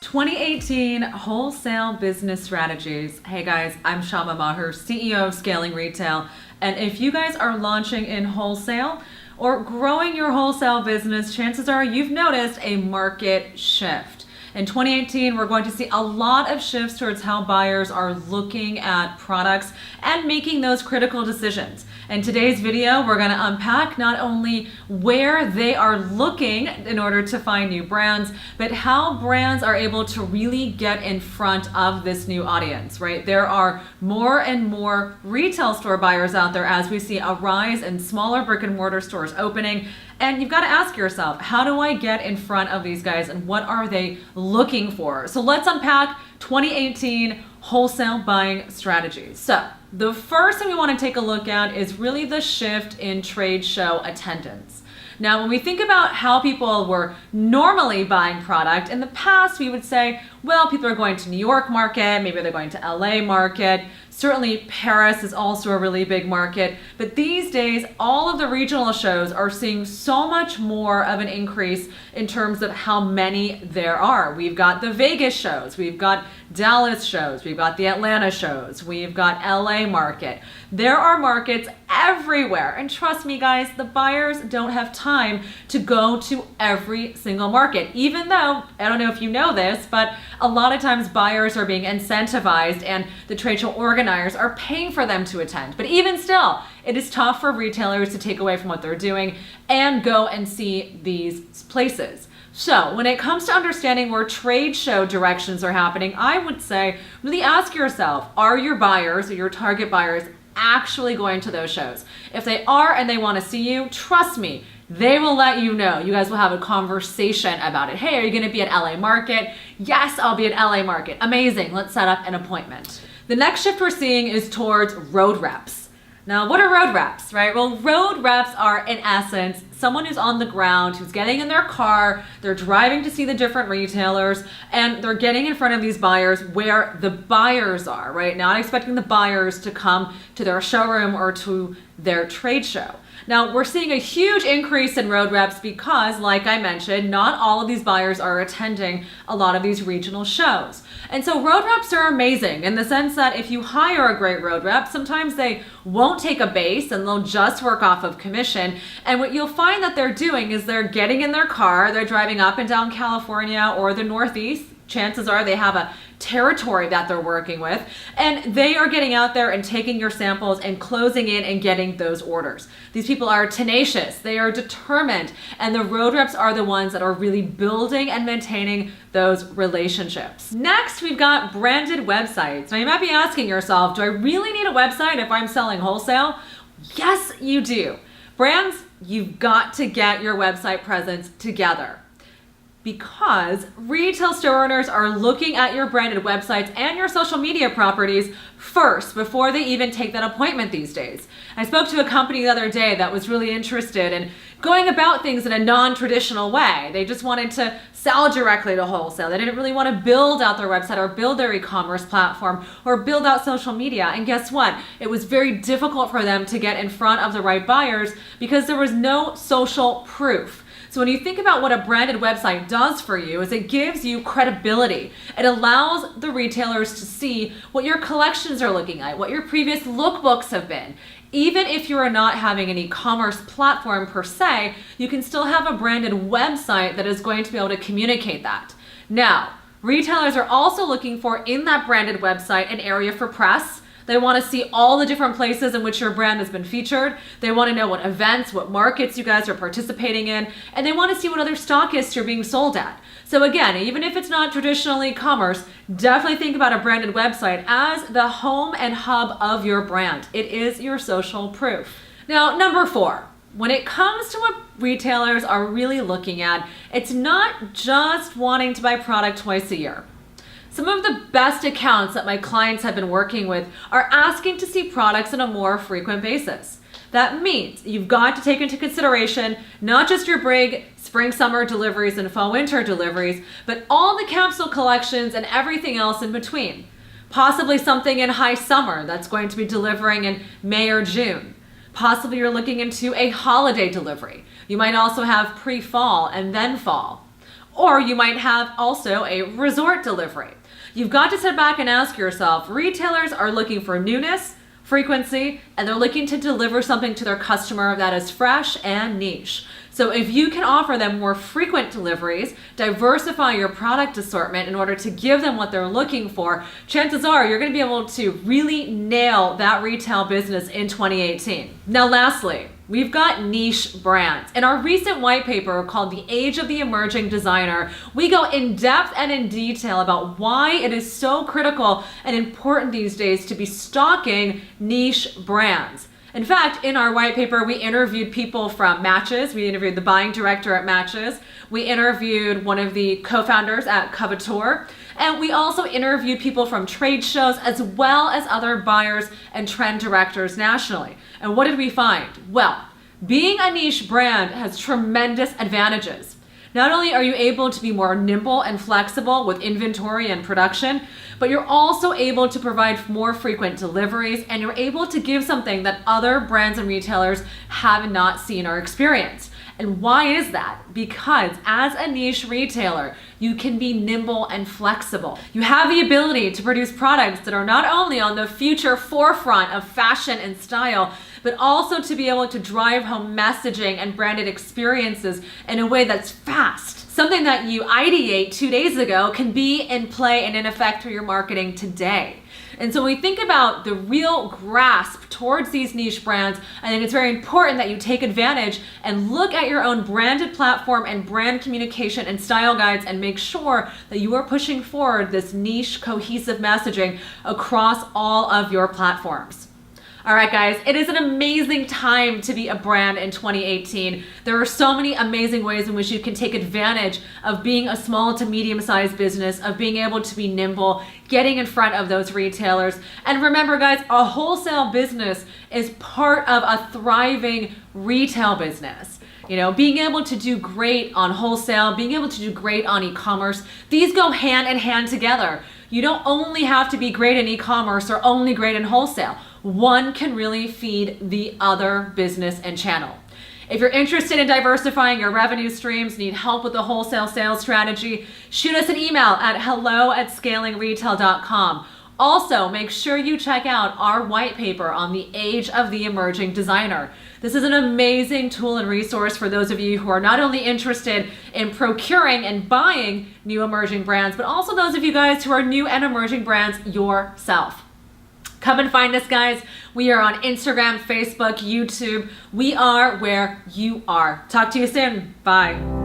2018 Wholesale Business Strategies. Hey guys, I'm Shama Maher, CEO of Scaling Retail. And if you guys are launching in wholesale or growing your wholesale business, chances are you've noticed a market shift. In 2018, we're going to see a lot of shifts towards how buyers are looking at products and making those critical decisions. In today's video, we're going to unpack not only where they are looking in order to find new brands, but how brands are able to really get in front of this new audience, right? There are more and more retail store buyers out there as we see a rise in smaller brick and mortar stores opening. And you've got to ask yourself, how do I get in front of these guys and what are they looking for? So let's unpack 2018 wholesale buying strategies. So the first thing we want to take a look at is really the shift in trade show attendance. Now, when we think about how people were normally buying product, in the past we would say, well, people are going to New York market, maybe they're going to LA market. Certainly Paris is also a really big market, but these days all of the regional shows are seeing so much more of an increase in terms of how many there are. We've got the Vegas shows, we've got Dallas shows, we've got the Atlanta shows, we've got LA market. There are markets everywhere, and trust me guys, the buyers don't have time to go to every single market, even though, I don't know if you know this, but a lot of times buyers are being incentivized and the trade show organizers are paying for them to attend. But even still, it is tough for retailers to take away from what they're doing and go and see these places. So when it comes to understanding where trade show directions are happening, I would say really ask yourself, are your buyers or your target buyers actually going to those shows? If they are and they want to see you, trust me, they will let you know. You guys will have a conversation about it. Hey, are you going to be at LA Market? Yes, I'll be at LA Market. Amazing. Let's set up an appointment. The next shift we're seeing is towards road reps. Now, what are road reps, right? Well, road reps are, in essence, someone who's on the ground, who's getting in their car, they're driving to see the different retailers, and they're getting in front of these buyers where the buyers are, right? Not expecting the buyers to come to their showroom or to their trade show. Now, we're seeing a huge increase in road reps because, like I mentioned, not all of these buyers are attending a lot of these regional shows. And so road reps are amazing in the sense that if you hire a great road rep, sometimes they won't take a base and they'll just work off of commission. And what you'll find that they're doing is they're getting in their car, they're driving up and down California or the Northeast. Chances are they have a territory that they're working with, and they are getting out there and taking your samples and closing in and getting those orders. These people are tenacious, they are determined, and the road reps are the ones that are really building and maintaining those relationships. Next, we've got branded websites. Now you might be asking yourself, do I really need a website if I'm selling wholesale? Yes, you do. Brands, you've got to get your website presence together, because retail store owners are looking at your branded websites and your social media properties first before they even take that appointment these days. I spoke to a company the other day that was really interested in going about things in a non-traditional way. They just wanted to sell directly to wholesale. They didn't really want to build out their website or build their e-commerce platform or build out social media. And guess what? It was very difficult for them to get in front of the right buyers because there was no social proof. So when you think about what a branded website does for you is it gives you credibility. It allows the retailers to see what your collections are looking like, what your previous lookbooks have been. Even if you are not having an e-commerce platform per se, you can still have a branded website that is going to be able to communicate that. Now, retailers are also looking for in that branded website an area for press. They want to see all the different places in which your brand has been featured. They want to know what events, what markets you guys are participating in, and they want to see what other stockists you're being sold at. So again, even if it's not traditional e-commerce, definitely think about a branded website as the home and hub of your brand. It is your social proof. Now, number 4, when it comes to what retailers are really looking at, it's not just wanting to buy product twice a year. Some of the best accounts that my clients have been working with are asking to see products on a more frequent basis. That means you've got to take into consideration not just your big spring, summer deliveries and fall, winter deliveries, but all the capsule collections and everything else in between. Possibly something in high summer that's going to be delivering in May or June. Possibly you're looking into a holiday delivery. You might also have pre-fall and then fall. Or you might have also a resort delivery. You've got to sit back and ask yourself, retailers are looking for newness, frequency, and they're looking to deliver something to their customer that is fresh and niche. So if you can offer them more frequent deliveries, diversify your product assortment in order to give them what they're looking for, chances are you're going to be able to really nail that retail business in 2018. Now lastly, we've got niche brands. In our recent white paper called The Age of the Emerging Designer, we go in depth and in detail about why it is so critical and important these days to be stocking niche brands. In fact, in our white paper, we interviewed people from Matches. We interviewed the buying director at Matches. We interviewed one of the co-founders at Coveteur. And we also interviewed people from trade shows as well as other buyers and trend directors nationally. And what did we find? Well, being a niche brand has tremendous advantages. Not only are you able to be more nimble and flexible with inventory and production, but you're also able to provide more frequent deliveries, and you're able to give something that other brands and retailers have not seen or experienced. And why is that? Because as a niche retailer, you can be nimble and flexible. You have the ability to produce products that are not only on the future forefront of fashion and style, but also to be able to drive home messaging and branded experiences in a way that's fast. Something that you ideate 2 days ago can be in play and in effect through your marketing today. And so when we think about the real grasp towards these niche brands, I think it's very important that you take advantage and look at your own branded platform and brand communication and style guides and make sure that you are pushing forward this niche cohesive messaging across all of your platforms. All right, guys, it is an amazing time to be a brand in 2018. There are so many amazing ways in which you can take advantage of being a small to medium-sized business, of being able to be nimble, getting in front of those retailers. And remember, guys, a wholesale business is part of a thriving retail business. You know, being able to do great on wholesale, being able to do great on e-commerce, these go hand in hand together. You don't only have to be great in e-commerce or only great in wholesale. One can really feed the other business and channel. If you're interested in diversifying your revenue streams, need help with the wholesale sales strategy, shoot us an email at hello@scalingretail.com. Also, make sure you check out our white paper on the age of the emerging designer. This is an amazing tool and resource for those of you who are not only interested in procuring and buying new emerging brands, but also those of you guys who are new and emerging brands yourself. Come and find us, guys. We are on Instagram, Facebook, YouTube. We are where you are. Talk to you soon. Bye.